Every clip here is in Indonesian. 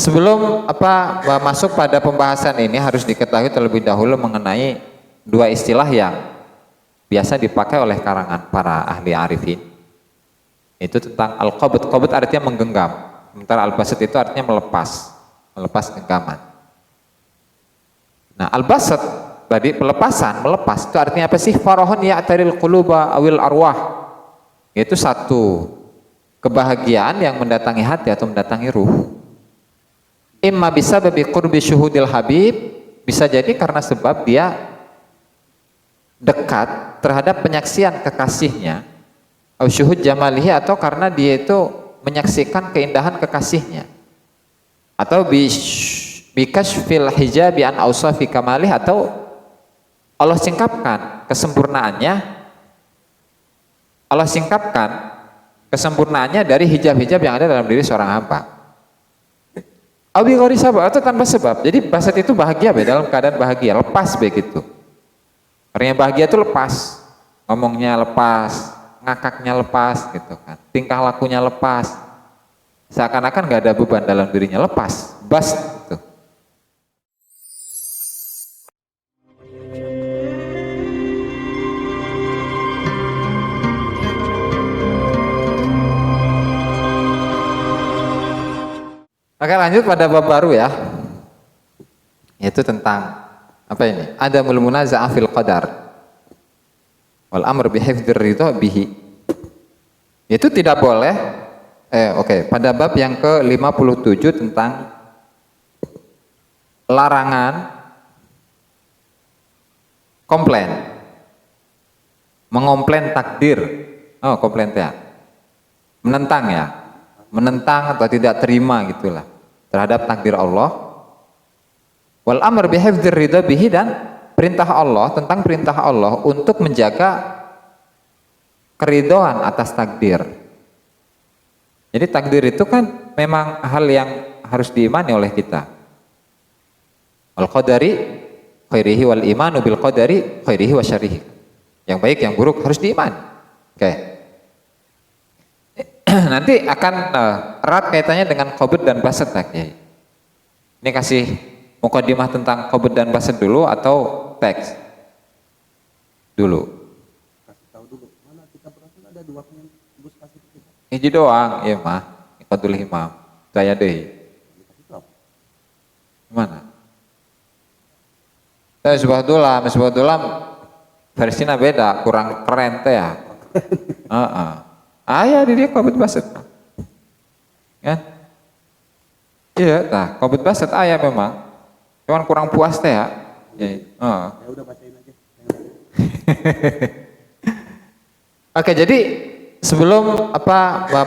Sebelum masuk pada pembahasan ini harus diketahui terlebih dahulu mengenai dua istilah yang biasa dipakai oleh karangan para ahli arifin. Itu tentang al-qabd. Qabd artinya menggenggam. Sementara al-basat itu artinya melepas genggaman. Nah, al-basat tadi melepas itu artinya apa sih? Farahun ya'taril quluba awil arwah. Itu satu kebahagiaan yang mendatangi hati atau mendatangi ruh. Imma bisa babi qurbi syuhudil habib, bisa jadi karena sebab dia dekat terhadap penyaksian kekasihnya, au syuhud jamalihi, atau karena dia itu menyaksikan keindahan kekasihnya, atau bikashfil hijabi an awsafi kamalih, atau Allah singkapkan kesempurnaannya dari hijab-hijab yang ada dalam diri seorang hamba. Abi ghairi sabab, atau tanpa sebab. Jadi basat itu bahagia dalam keadaan bahagia, lepas begitu. Orang yang bahagia itu lepas, ngomongnya lepas, ngakaknya lepas gitu kan, tingkah lakunya lepas, seakan-akan nggak ada beban dalam dirinya, lepas, bas gitu. Oke, lanjut pada bab baru ya, yaitu tentang apa ini? Adamul munaza'ah fil qadar wal amr bihifdzir ridha bihi. Itu tidak boleh pada bab yang ke-57 tentang larangan mengomplain takdir. Oh, komplain ya. Menentang atau tidak terima gitulah terhadap takdir Allah. Wal amr bihifdzir ridha bihi, dan perintah Allah tentang perintah Allah untuk menjaga keridhaan atas takdir. Jadi takdir itu kan memang hal yang harus diimani oleh kita. Al qadari khairihi wal imanu bil qadari khairihi wa syarrihi. Yang baik yang buruk harus diimani. Oke. Nanti akan erat kaitannya dengan qabd dan basat ya. Ini kasih mukadimah tentang qabd dan basat dulu atau teks dulu? Kasih tahu dulu. Mana kita berasal ada dua Gus kasih kita. Hiji doang, iya mah. Iqadul himam. Saya deh. Mana? Saya Subhadullah versinya beda, kurang keren teh ya. Ayah di dia qabd basat. Kan? Iya, qabd basat ayah memang. Cuman kurang puas teh ya. Ya udah bacain aja. Oke, jadi sebelum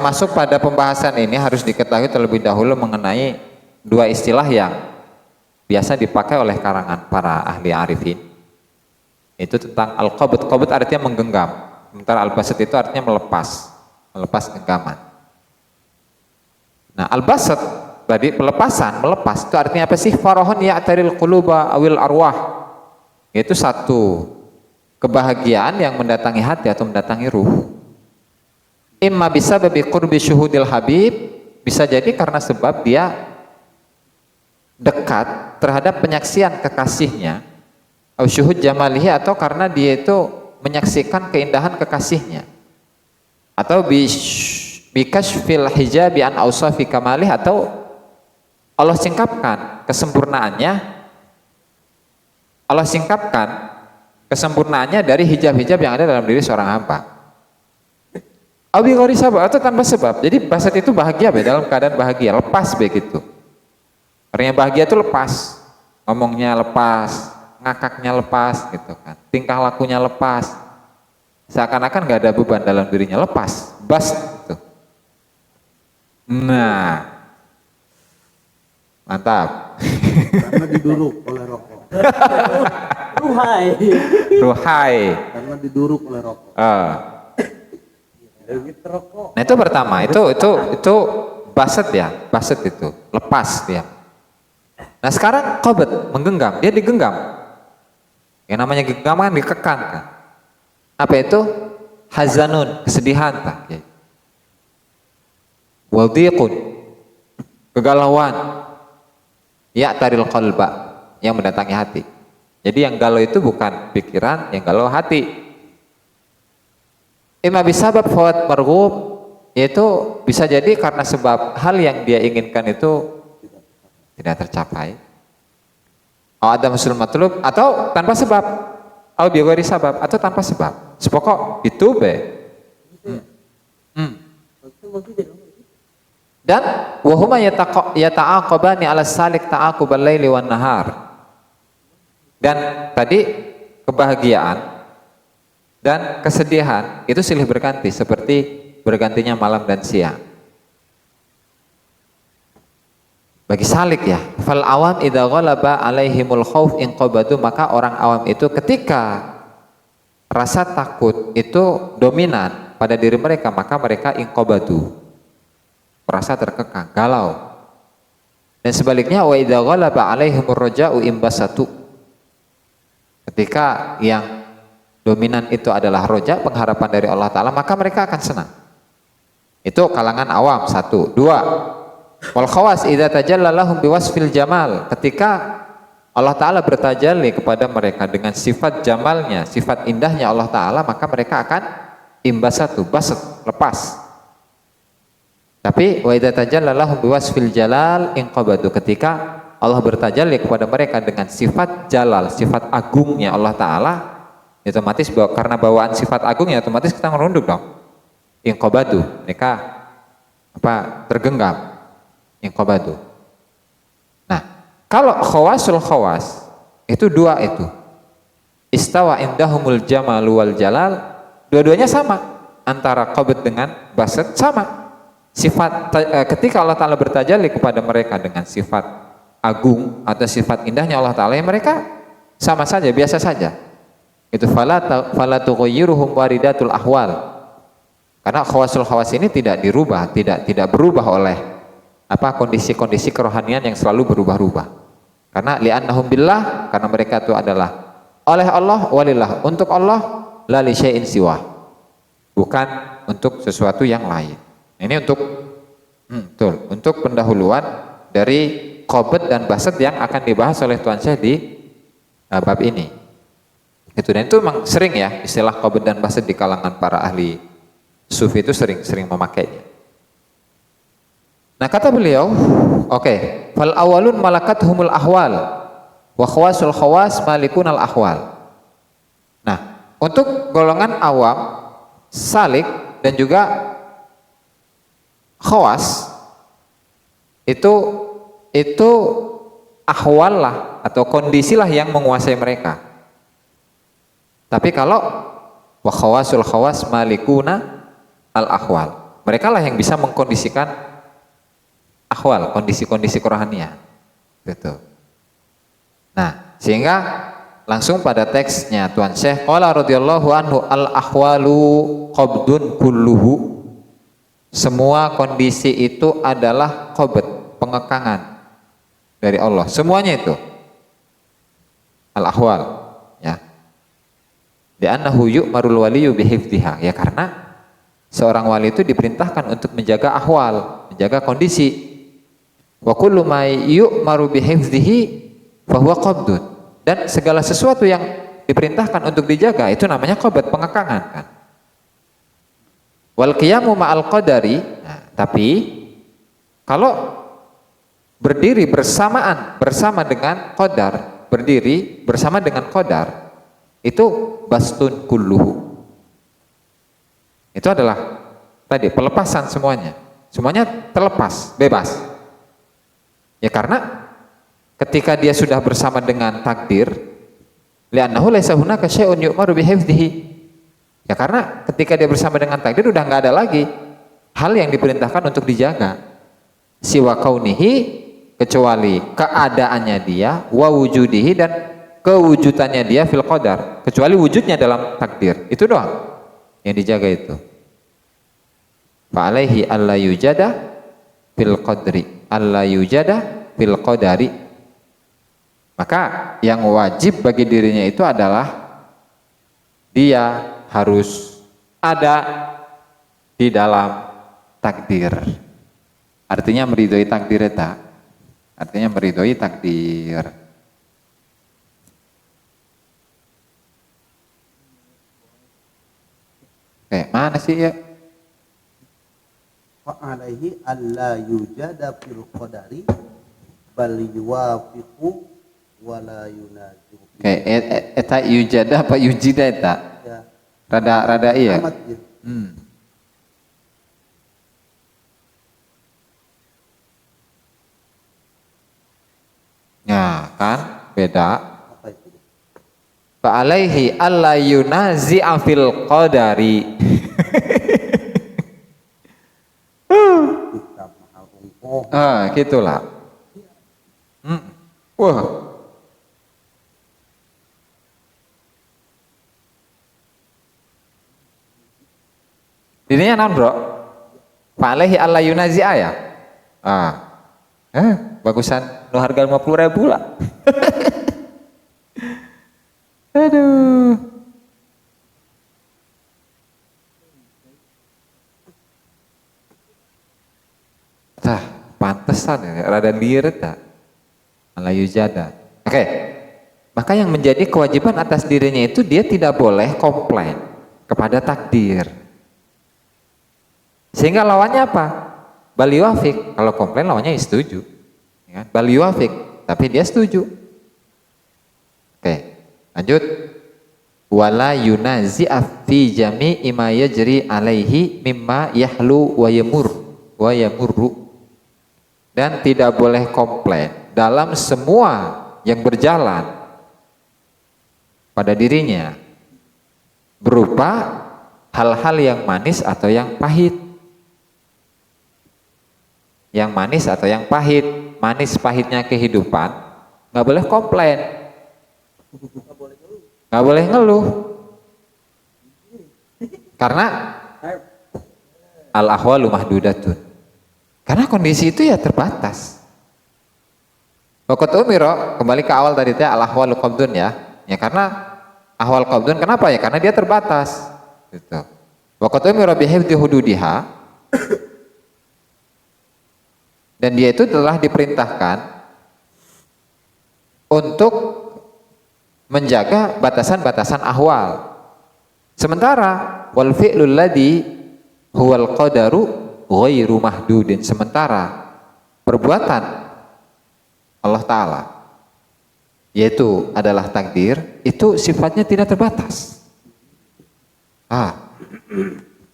masuk pada pembahasan ini harus diketahui terlebih dahulu mengenai dua istilah yang biasa dipakai oleh karangan para ahli arifin. Itu tentang al-qabd. Qabd artinya menggenggam. Sementara al-basat itu artinya melepas genggaman. Nah, al-basat tadi melepas itu artinya apa sih? Farahun ya'taril quluba awil arwah. Itu satu kebahagiaan yang mendatangi hati atau mendatangi ruh. Imma bisa babi qurbi syuhudil habib, bisa jadi karena sebab dia dekat terhadap penyaksian kekasihnya, au syuhud jamalihi, atau karena dia itu menyaksikan keindahan kekasihnya, atau bikashfil hijabi an awsafi kamalih, atau Allah singkapkan kesempurnaannya dari hijab-hijab yang ada dalam diri seorang hamba. Abi ghairi sabab, atau tanpa sebab. Jadi basat itu bahagia dalam keadaan bahagia, lepas begitu. Orang yang bahagia itu lepas, ngomongnya lepas, ngakaknya lepas gitu kan, tingkah lakunya lepas, seakan-akan nggak ada beban dalam dirinya, lepas, bas gitu. Nah, mantap. Karena diduruk oleh rokok. Ruhai. Karena diduruk oleh rokok. Nah, itu pertama, itu basat ya, basat itu lepas dia. Nah, sekarang qabd, menggenggam, dia digenggam. Yang namanya genggam kan dikekang kan. Apa itu? Hazanun, kesedihan tak ya. Wadiqun, kegalauan, ya'taril qalba, yang mendatangi hati. Jadi yang galau itu bukan pikiran, yang galau hati. Imma bisabab fawat marghub, yaitu bisa jadi karena sebab hal yang dia inginkan itu tidak tercapai. Ada musul matlub, atau tanpa sebab, atau biwari sabab, atau tanpa sebab. Sepokok itu be. Dan wahuma yata'aqabani ala salik ta'aqubal laili wan nahar. Dan tadi kebahagiaan dan kesedihan itu silih berganti seperti bergantinya malam dan siang. Bagi salik ya, fal awam idza ghalaba alaihimul khauf inqabadu, maka orang awam itu ketika rasa takut itu dominan pada diri mereka, maka mereka inqabadu, merasa terkekang, galau. Dan sebaliknya wa idza ghalaba alaihimur raja'u imbasatu, ketika yang dominan itu adalah roja, pengharapan dari Allah Ta'ala, maka mereka akan senang. Itu kalangan awam, satu. Dua, wal khawas idza tajalla lahum biwasfil jamal, ketika Allah Ta'ala bertajalli kepada mereka dengan sifat jamalnya, sifat indahnya Allah Ta'ala, maka mereka akan imbasatu, basat, lepas. Tapi wa idza tajalla lahum biwasfil jalal inqabadu, ketika Allah bertajalli kepada mereka dengan sifat jalal, sifat agungnya Allah Ta'ala, otomatis karena bawaan sifat agungnya otomatis kita merunduk dong. Inqabadu, mereka tergenggam. Inqabadu. Nah, kalau khawasul khawas itu dua itu. Istawa indahumul jamal wal jalal, dua-duanya sama, antara qabd dengan basat sama. Sifat ketika Allah Ta'ala bertajalli kepada mereka dengan sifat agung atau sifat indahnya Allah Ta'ala, yang mereka sama saja, biasa saja. Itu fala tughayyiruhum waridatul ahwal. Karena khawasul khawas ini tidak dirubah, tidak berubah oleh kondisi-kondisi kerohanian yang selalu berubah-ubah. Karena li'annahum billah, karena mereka itu adalah oleh Allah, walillah, untuk Allah, la li syai'in siwa, bukan untuk sesuatu yang lain. Ini untuk pendahuluan dari qabd dan basat yang akan dibahas oleh Tuan Syekh di bab ini. Dan itu memang sering ya istilah qabd dan basat di kalangan para ahli sufi itu sering memakainya. Nah, kata beliau, fal awalun malakathumul ahwal wa khawasul khawas malikun al ahwal. Nah, untuk golongan awam, salik dan juga khawas itu ahwal lah atau kondisilah yang menguasai mereka. Tapi kalau wa khawasul khawas malikuna al ahwal, mereka lah yang bisa mengkondisikan ahwal, kondisi-kondisi kerohanian. Gitu. Nah, sehingga langsung pada teksnya Tuan Syekh qala radhiyallahu anhu al ahwalu qabdun kulluhu. Semua kondisi itu adalah qabd, pengekangan dari Allah. Semuanya itu al-ahwal, ya. Li'annahu yu'marul waliyyu bihifdhiha, ya, karena seorang wali itu diperintahkan untuk menjaga ahwal, menjaga kondisi. Wa kullu ma yu'maru bihifdhihi fa huwa qabdun. Dan segala sesuatu yang diperintahkan untuk dijaga itu namanya qabd, pengekangan, kan. Wal qiyamu ma'al qadari, nah, tapi kalau berdiri bersama dengan qadar, berdiri bersama dengan qadar, itu bastun kulluhu. Itu adalah tadi pelepasan semuanya. Semuanya terlepas, bebas. Ya, karena ketika dia sudah bersama dengan takdir, li'annahu laisa hunaka syai'un yu'maru bihifdhihi. Ya, karena ketika dia bersama dengan takdir udah nggak ada lagi hal yang diperintahkan untuk dijaga. Siwa kaunihi, kecuali keadaannya dia, wa wujudihi, dan kewujudannya dia fil qadar, kecuali wujudnya dalam takdir. Itu doang yang dijaga itu. Fa alaihi alla yujada fil qadri, alla yujada fil qadari. Maka yang wajib bagi dirinya itu adalah dia harus ada di dalam takdir. Artinya meridhoi takdir eta. Artinya meridhoi takdir. Oke, mana sih ya? Wa alaihi alla yujada fil qadari bal yuwafiqu wa la yunazihu. Oke, eta yujada apa yujida eta? Ya. Rada iya. Amat ya. Ya, kan beda. Apa itu? Fa alaihi alla yunazi'a fil qadari. Kitab mahal ungkoh. Gitulah. Wah. Dirinya naon, Bro? Fa alaihi alla yunazi'a ya? Bagusan nu harga 50.000 lah. Aduh. Tah, pantesan ya, rada liar tak. Ala yujada. Oke. Maka yang menjadi kewajiban atas dirinya itu dia tidak boleh komplain kepada takdir. Sehingga lawannya apa? Bal yuwafiq. Kalau komplain lawannya setuju. Ya kan? Bal yuwafiq, tapi dia setuju. Oke, lanjut. Wala yunazi'a fi jami'i ma yajri alaihi mimma yahlu wa yamurru. Dan tidak boleh komplain dalam semua yang berjalan pada dirinya berupa hal-hal yang manis atau yang pahit. Yang manis atau yang pahit. Manis pahitnya kehidupan nggak boleh komplain, nggak boleh ngeluh, karena al ahwalu mahdudatun, karena kondisi itu ya terbatas. Waqat umiro, kembali ke awal tadi al ahwalu qabdun ya karena ahwal qabdun kenapa ya, karena dia terbatas gitu. Waqat umiro bihifdzi hududiha, dan dia itu telah diperintahkan untuk menjaga batasan-batasan ahwal. Sementara wal fi'lul ladzi huwal qadaru ghairu mahdudin, sementara perbuatan Allah Ta'ala yaitu adalah takdir, itu sifatnya tidak terbatas.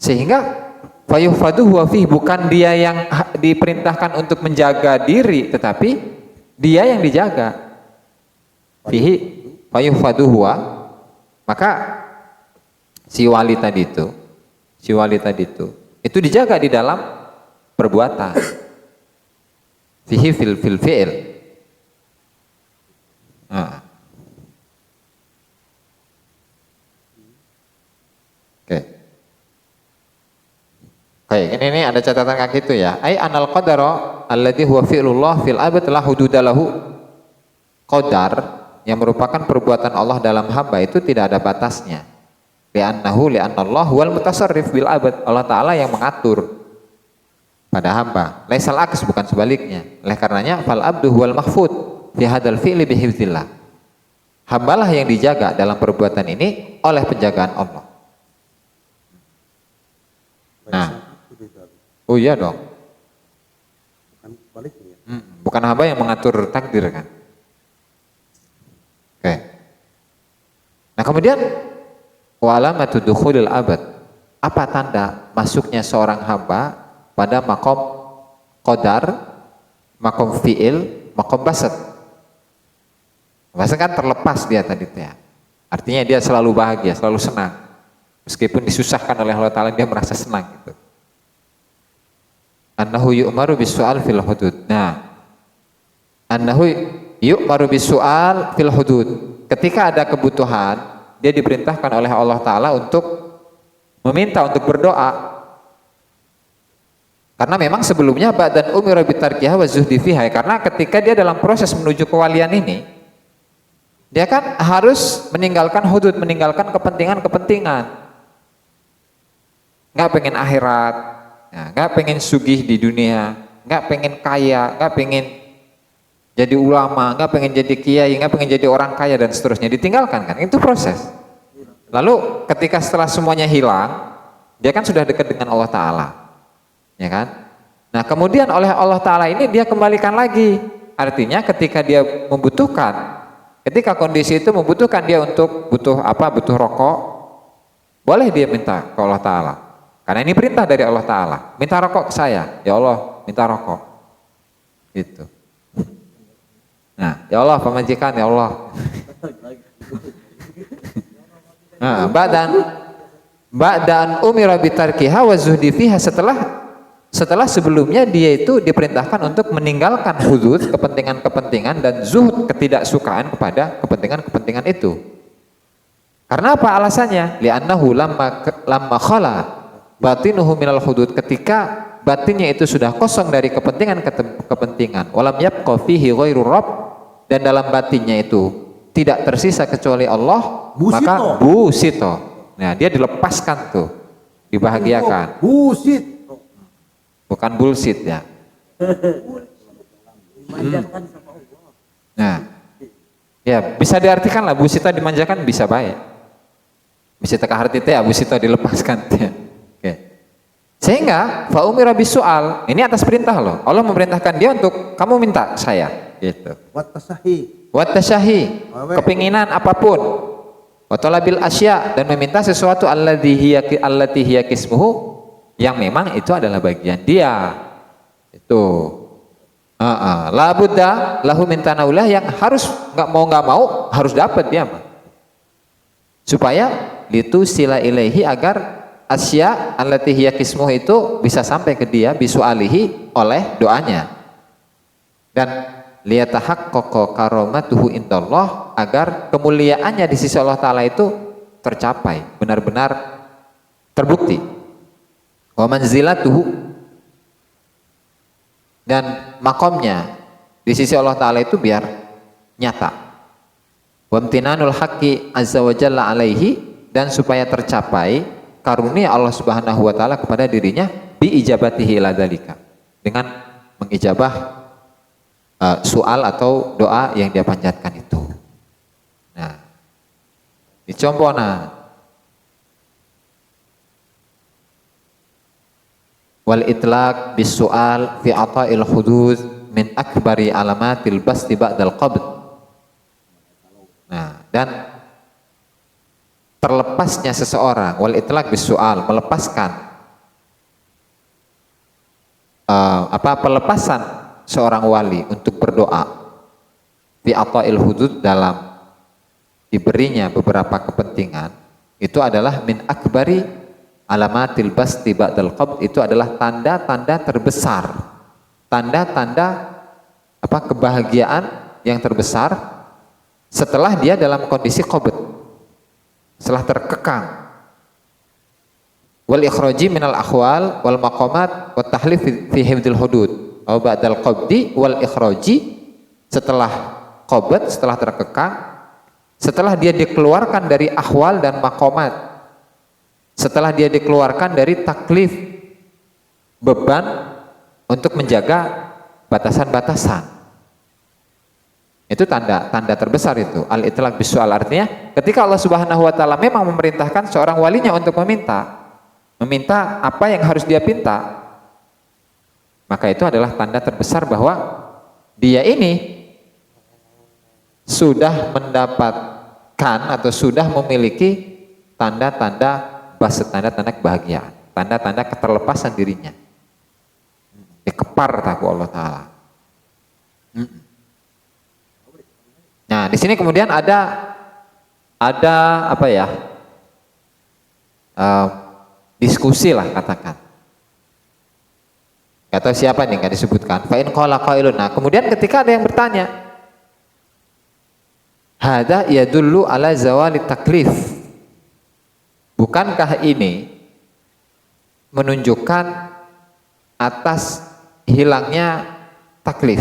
Sehingga fayuhfaduhu wa fih, bukan dia yang diperintahkan untuk menjaga diri, tetapi dia yang dijaga. Fihi fayuhfaduhu wa, maka si wali tadi itu dijaga di dalam perbuatan. Fihi fil fi'il. Baik, ini ada catatan kaki itu ya. Ai anal qadara alladhi huwa fi'lullah fil abad la hududalahu. Qadar yang merupakan perbuatan Allah dalam hamba itu tidak ada batasnya. Li'annallah huwal mutasarrif bil abad. Allah Ta'ala yang mengatur pada hamba. Laisal aks, bukan sebaliknya. Oleh karenanya fal abdu huwal mahfud fi hadzal fi'li bihifdzillah. Hambalah yang dijaga dalam perbuatan ini oleh penjagaan Allah. Nah, oh iya dong. Bukan baliknya. Bukan hamba yang mengatur takdir kan. Oke. Nah kemudian walamatu dukhulil abad. Apa tanda masuknya seorang hamba pada makom qadar, makom fi'il, makom basat. Basat kan terlepas dia tadi ya. Artinya dia selalu bahagia, selalu senang. Meskipun disusahkan oleh Allah Ta'ala, dia merasa senang gitu. Annahu yu'maru bisu'al fil hudud. Nah, annahu yu'maru bisu'al fil hudud. Ketika ada kebutuhan, dia diperintahkan oleh Allah Ta'ala untuk meminta, untuk berdoa. Karena memang sebelumnya ba'dan umira bitarkiha wa zuhdi fiha. Karena ketika dia dalam proses menuju kewalian ini, dia kan harus meninggalkan hudud, meninggalkan kepentingan-kepentingan. Nggak pengen akhirat, nggak pengen sugih di dunia, nggak pengen kaya, nggak pengen jadi ulama, nggak pengen jadi kiai, nggak pengen jadi orang kaya dan seterusnya, ditinggalkan kan? Itu proses. Lalu ketika setelah semuanya hilang, dia kan sudah dekat dengan Allah Ta'ala, ya kan? Nah kemudian oleh Allah Ta'ala ini dia kembalikan lagi. Artinya ketika dia membutuhkan, ketika kondisi itu membutuhkan dia untuk butuh apa? Butuh rokok, boleh dia minta ke Allah Ta'ala. Karena ini perintah dari Allah Ta'ala. Minta rokok ke saya, ya Allah, minta rokok. Gitu. Nah, ya Allah pemajikan, ya Allah. Nah, ba'dan umira bitarkiha wa zuhdi fiha, setelah sebelumnya dia itu diperintahkan untuk meninggalkan hudud, kepentingan-kepentingan, dan zuhud, ketidaksukaan kepada kepentingan-kepentingan itu. Karena apa alasannya? Li'annahu lamma khala batinuhu minal hudud, ketika batinnya itu sudah kosong dari kepentingan, walam yabqa fihi ghairu rabb, dan dalam batinnya itu tidak tersisa kecuali Allah, maka busito. Nah, dia dilepaskan tuh, dibahagiakan. Busit. Bukan bullshit ya. Nah, ya bisa diartikan lah, busita dimanjakan bisa baik. Bisa teka arti teh, busita dilepaskan teh. Oke. Sehingga fa umira bisual, ini atas perintah loh. Allah memerintahkan dia untuk kamu minta saya, gitu. Watasyahi, kepinginan apapun. Wa talabil asya, dan meminta sesuatu allati hiya kismuhu, yang memang itu adalah bagian dia. Itu. La budda lahu min tanaulah, yang harus nggak mau harus dapat dia mah. Supaya litu sila ilaihi, agar asya allati hiya kismuhu itu bisa sampai ke dia bisualihi, oleh doanya. Dan liyatahaqqaqa karamatuhu indallah, agar kemuliaannya di sisi Allah Ta'ala itu tercapai, benar-benar terbukti. Wa manzilatuhu, dan makomnya di sisi Allah Ta'ala itu biar nyata. Wa imtinanul haqqi azza wa jalla alaihi, dan supaya tercapai karunia Allah Subhanahu wa Ta'ala kepada dirinya, bi ijabatihi ila dzalika, dengan mengijabah soal atau doa yang dia panjatkan itu. Nah, dicompona wal itlaq bis soal fi ata'il hudud min akbari alamatil basti ba'dal qabd. Nah, dan terlepasnya seseorang, wal itlaq bis soal, melepaskan pelepasan seorang wali untuk berdoa fi ata'il hudud, dalam diberinya beberapa kepentingan, itu adalah min akbari alamatil basti ba'dal qabd, itu adalah tanda-tanda terbesar, tanda-tanda kebahagiaan yang terbesar setelah dia dalam kondisi qabd, setelah terkekang. Wal ikhraji minal akhwal wal maqamat wat tahlif fi hifdzil hudud, atau ba'dal qabdi wal ikhraji, setelah qabd, setelah terkekang, setelah dia dikeluarkan dari ahwal dan maqamat, setelah dia dikeluarkan dari taklif, beban untuk menjaga batasan-batasan. Itu tanda terbesar itu, al-itlaq bisual. Artinya ketika Allah Subhanahu wa Ta'ala memang memerintahkan seorang walinya untuk meminta apa yang harus dia pinta, maka itu adalah tanda terbesar bahwa dia ini sudah mendapatkan atau sudah memiliki tanda-tanda kebahagiaan, tanda-tanda keterlepasan dirinya. Dikepar tahu Allah Ta'ala. Nah, di sini kemudian ada apa ya? Diskusi lah katakan. Gak tahu siapa nih, gak disebutkan. Fa in qala qailun. Nah, kemudian ketika ada yang bertanya, hada yadullu ala zawali taklif. Bukankah ini menunjukkan atas hilangnya taklif,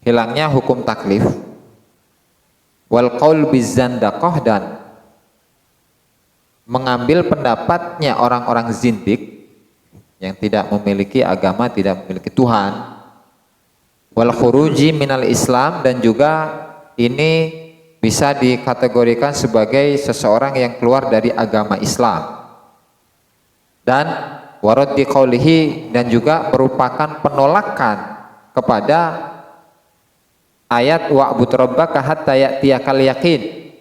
hilangnya hukum taklif, wal qaul bizandaqah, dan mengambil pendapatnya orang-orang zindik yang tidak memiliki agama, tidak memiliki Tuhan, wal khuruji minal Islam, dan juga ini bisa dikategorikan sebagai seseorang yang keluar dari agama Islam. Dan waraddi qaulihi, dan juga merupakan penolakan kepada ayat wa'bud rabbaka hatta ya'tiyakal yaqin,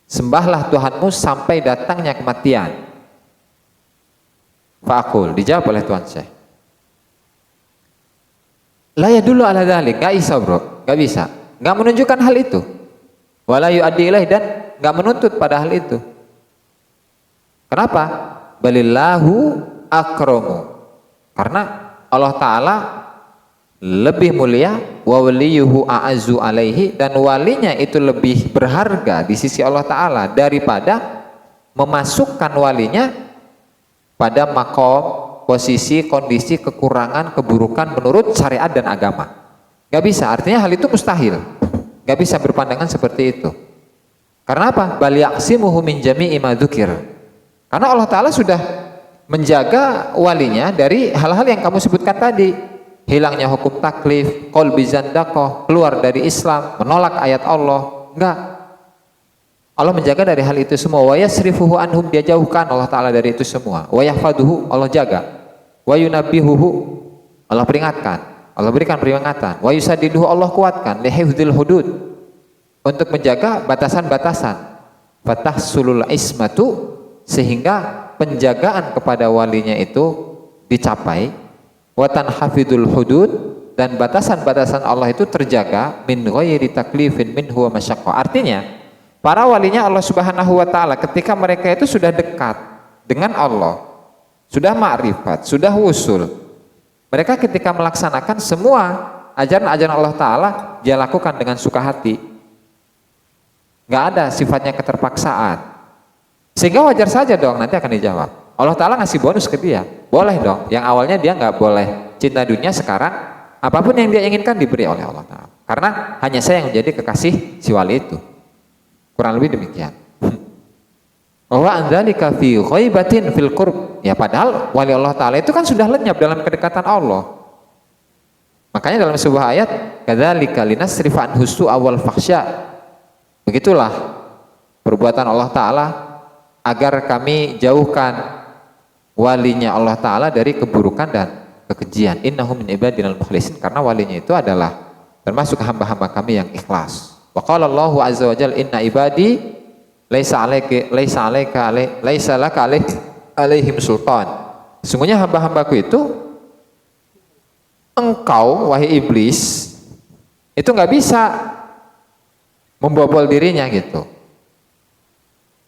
sembahlah Tuhanmu sampai datangnya kematian. Fa'aqul, dijawab oleh Tuan Syekh, la yadullu ala dzalik, enggak bisa bro, enggak bisa, enggak menunjukkan hal itu. Wala yu'addi ilaih, dan enggak menuntut pada hal itu. Kenapa? Balillahu akramu, karena Allah Ta'ala lebih mulia, wa waliyuhu a'azzu alaihi, dan walinya itu lebih berharga di sisi Allah Ta'ala daripada memasukkan walinya pada makom, posisi, kondisi, kekurangan, keburukan menurut syariat dan agama. Gak bisa, artinya hal itu mustahil. Gak bisa berpandangan seperti itu. Karena apa? Bal yaqsimuhu min jami'i ma dzukir. Karena Allah Ta'ala sudah menjaga walinya dari hal-hal yang kamu sebutkan tadi. Hilangnya hukum taklif, qalbi zandaqah, keluar dari Islam, menolak ayat Allah. Enggak. Allah menjaga dari hal itu semua. Wa yasrifuhu anhum, dia jauhkan Allah Ta'ala dari itu semua. Wa yahfaduhu, Allah jaga. Wa yunabbihuhu, Allah peringatkan, Allah berikan peringatan. Wa yusaddiduhu, Allah kuatkan. Li hifdzil hudud, untuk menjaga batasan-batasan. Fatahsulul ismatu, sehingga penjagaan kepada walinya itu dicapai. Wa tanhafidul hudud, dan batasan-batasan Allah itu terjaga. Min ghairi taklifin minhu wa masyaqqah. Artinya para walinya Allah Subhanahu wa Ta'ala ketika mereka itu sudah dekat dengan Allah, sudah ma'rifat, sudah wusul, mereka ketika melaksanakan semua ajaran-ajaran Allah Ta'ala, dia lakukan dengan suka hati, nggak ada sifatnya keterpaksaan, sehingga wajar saja dong nanti akan dijawab. Allah Ta'ala ngasih bonus ke dia, boleh dong. Yang awalnya dia nggak boleh cinta dunia, sekarang apapun yang dia inginkan diberi oleh Allah Ta'ala, karena hanya saya yang menjadi kekasih si wali itu. Kurang lebih demikian. Wa andzalika fi ghaibatin fil qurb. Ya padahal wali Allah Ta'ala itu kan sudah lenyap dalam kedekatan Allah. Makanya dalam sebuah ayat, kadzalika linasrifa anhu su'a wal fakhsya. Begitulah perbuatan Allah Ta'ala agar kami jauhkan walinya Allah Ta'ala dari keburukan dan kekejian. Innahu min ibadinal mukhlisin, karena walinya itu adalah termasuk hamba-hamba kami yang ikhlas. Wa qala Allahu azza wa jalla, inna ibadi laisa laka alaihim sultan. Sungguhnya hamba-hambaku itu, engkau wahai iblis itu nggak bisa membobol dirinya gitu.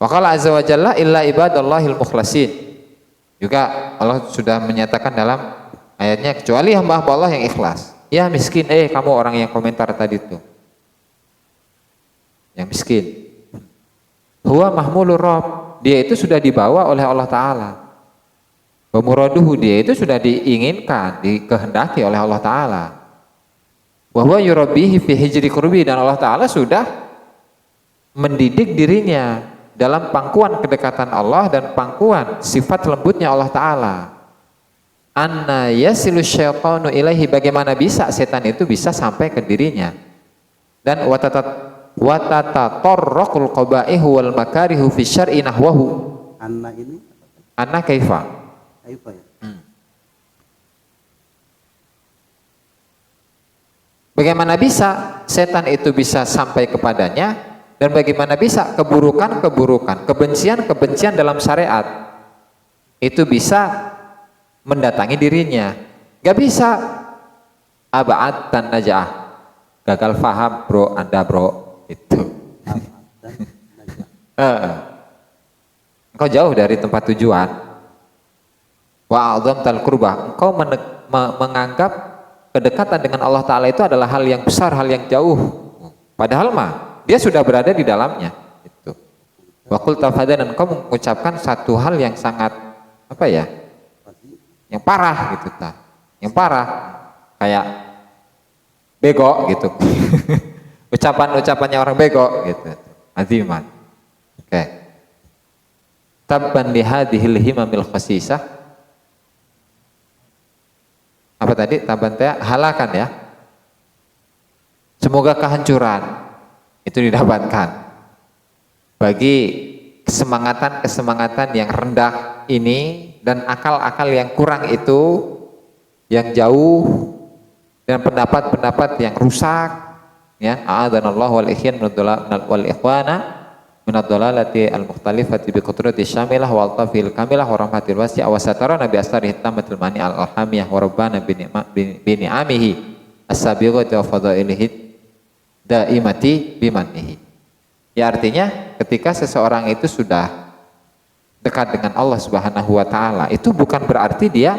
Wa qala azza wa jalla illa ibadallahil mukhlasin. Juga Allah sudah menyatakan dalam ayatnya, kecuali hamba-hamba Allah yang ikhlas. Ya miskin, kamu orang yang komentar tadi itu, yang miskin, huwa mahmulur rabb, dia itu sudah dibawa oleh Allah Ta'ala. Wa muraduhu, dia itu sudah diinginkan, dikehendaki oleh Allah Ta'ala. Wa huwa yurabbihi fi hijri qurbi, dan Allah Ta'ala sudah mendidik dirinya dalam pangkuan kedekatan Allah dan pangkuan sifat lembutnya Allah Ta'ala. Anna yasilu syaitanu ilaihi, bagaimana bisa setan itu bisa sampai ke dirinya. Dan watatatarraqul qabaihu wal makarihu fi syar'i nahwahu. Anna ini Anna kaifa? Kaifa ya? Bagaimana bisa setan itu bisa sampai kepadanya, dan bagaimana bisa keburukan-keburukan, kebencian-kebencian dalam syariat itu bisa mendatangi dirinya. Gak bisa. Aba'ad dan najah, gagal faham bro, Anda bro, itu. Engkau jauh dari tempat tujuan. Wa a'dzamtal qurbah, engkau menganggap kedekatan dengan Allah Ta'ala itu adalah hal yang besar, hal yang jauh, padahal mah dia sudah berada di dalamnya itu. Wa qul tafadan, engkau mengucapkan satu hal yang sangat apa ya, yang parah gitu, yang parah, kayak bego gitu. Ucapannya orang bego gitu. Aziman. Oke. Tabban li hadhil himamil khasisah. Apa tadi? Tabban teh halakan ya. Semoga kehancuran itu didapatkan bagi kesemangatan yang rendah ini dan akal-akal yang kurang itu, yang jauh, dan pendapat-pendapat yang rusak, ya. A'adzanallahu wal ikhwana minad dhalalati al-mukhtalifati bi qudrati syamilah wa altafil kamilah wa rahmatil wasi'ah wa satara nabi astarih tamatil mani al-alhamiyah wa rabbana bi ni'amihi as-sabighati wa fadailihi daimati bimanihi. Ya, artinya ketika seseorang itu sudah dekat dengan Allah Subhanahu wa taala, itu bukan berarti dia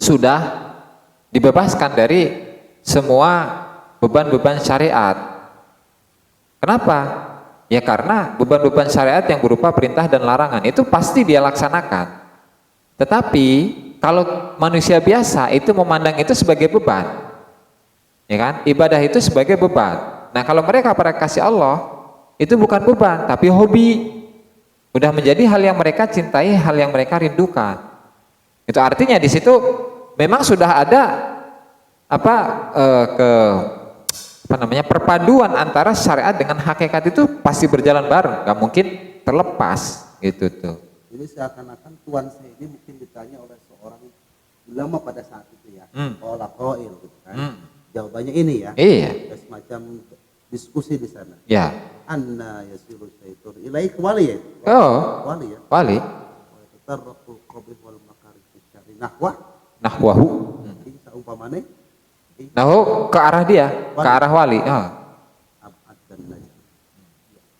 sudah dibebaskan dari semua beban-beban syariat. Kenapa? Ya karena beban-beban syariat yang berupa perintah dan larangan itu pasti dia laksanakan. Tetapi kalau manusia biasa itu memandang itu sebagai beban, ya kan? Ibadah itu sebagai beban. Nah, kalau mereka para kasih Allah itu bukan beban tapi hobi. Udah menjadi hal yang mereka cintai, hal yang mereka rindukan. Itu artinya di situ memang sudah ada perpaduan antara syariat dengan hakikat itu pasti berjalan bareng, nggak mungkin terlepas gitu tuh. Jadi seakan-akan Tuan saya ini mungkin ditanya oleh seorang ulama pada saat itu ya, qala qail gitu kan. Jawabannya ini ya. Iya. Ada semacam diskusi di sana. Ya. Anna yasiru syaitur ilaik wali ya. Oh. Wali ya. Wali. Wa tatarraqul qabih wal makarih syari Nahwahu. Ini saumpamane Nahu ke arah dia, ke arah wali. Oh. abad dan najah.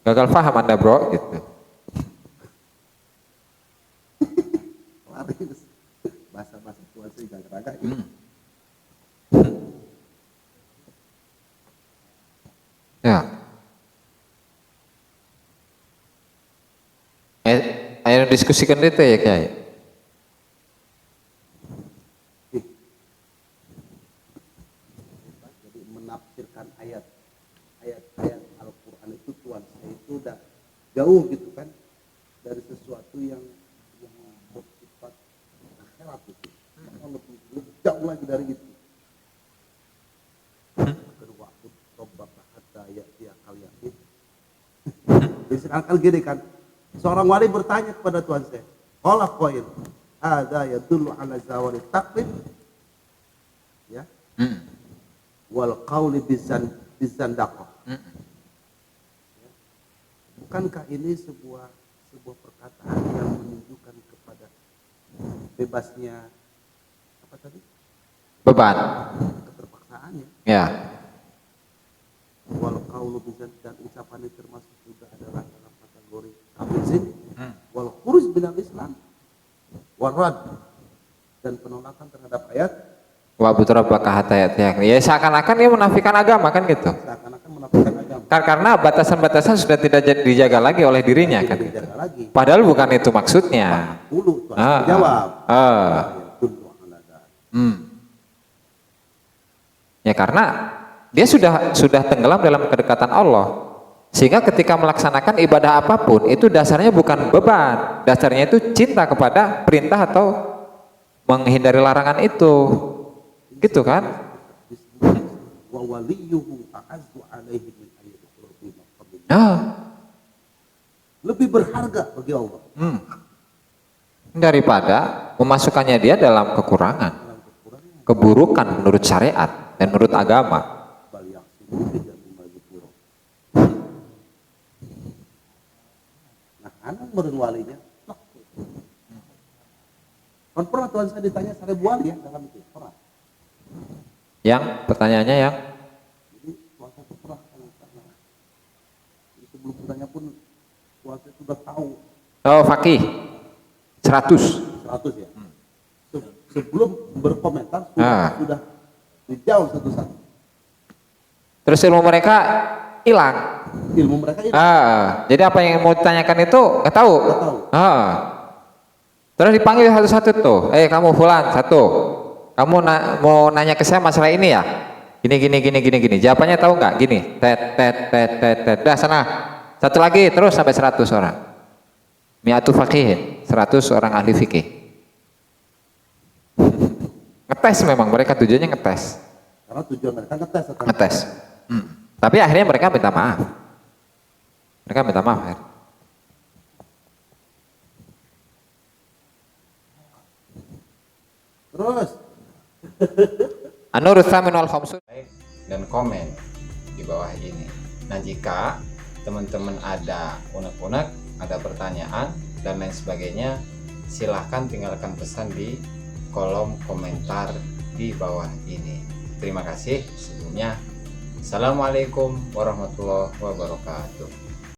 Gagal paham Anda, bro, gitu. Bahasa-bahasa Tuan saya gagah-gagah. Ya. Ayo diskusikan itu ya, Kiai. Jadi menafsirkan ayat Al-Quran itu Tuhan saya itu udah jauh gitu kan dari sesuatu yang bersifat akhirat itu. Lebih jauh lagi dari itu. Kedua, Rabbaka hatta ya'tiyakal yaqin. Jadi sekarang gini kan, seorang wali bertanya kepada Tuhan saya, qala qail, hadza yadullu ala zawali taqlid. Ya. Wal qauli bizandaqah. Bukankah ini sebuah perkataan yang menunjukkan kepada bebasnya apa tadi? Beban. Keterpaksaannya. Ya. Wal qaulu dan ucapan ini termasuk juga adalah dalam kategori kafir wal khuruj minal Islam wal rad dan penolakan terhadap ayat Wa budrabbaka hatta ya'tiyakal. Ya seakan-akan dia menafikan agama kan gitu. seakan-akan menafikan agama. Karena batasan-batasan sudah tidak dijaga lagi oleh dirinya kan. Gitu. Lagi. Padahal bukan itu maksudnya. Dulu Tuhan jawab. Ya karena dia sudah tenggelam dalam kedekatan Allah. Sehingga ketika melaksanakan ibadah apapun itu dasarnya bukan beban, dasarnya itu cinta kepada perintah atau menghindari larangan itu. Gitu kan? Wa waliyuhu a'azzu alaihi min ayyati lebih berharga bagi Allah. Daripada memasukkannya dia dalam kekurangan, keburukan menurut syariat dan menurut agama. Nah, anak menurut walinya, kan pernah Tuhan saya ditanya seribu wali ya dalam itu pernah. Yang pertanyaannya yang Jadi Tuhan saya pernah karena sebelum bertanya pun Tuhan saya sudah tahu. oh fakih 100 100 ya. Sebelum berkomentar sudah dijawab satu-satu. terus ilmu mereka hilang. Ilmu mereka hilang. Jadi apa yang mau ditanyakan itu nggak tahu. Nggak tahu. Terus dipanggil satu-satu tuh, kamu fulan satu, kamu mau nanya ke saya masalah ini ya, gini, jawabannya tahu nggak? Gini, tet, dah sana, satu lagi, terus sampai 100 orang, mi'atu faqihin, 100 orang ahli fikih, ngetes memang mereka tujuannya ngetes. Karena tujuan mereka ngetes atau ngetes. Tapi akhirnya mereka minta maaf. Mereka minta maaf akhirnya. terus An-Nurul Tsamin wal Khamsun, dan komen di bawah ini. Nah, jika teman-teman ada unek-unek, ada pertanyaan dan lain sebagainya, silahkan tinggalkan pesan di kolom komentar di bawah ini. Terima kasih sebelumnya. Assalamualaikum warahmatullahi wabarakatuh.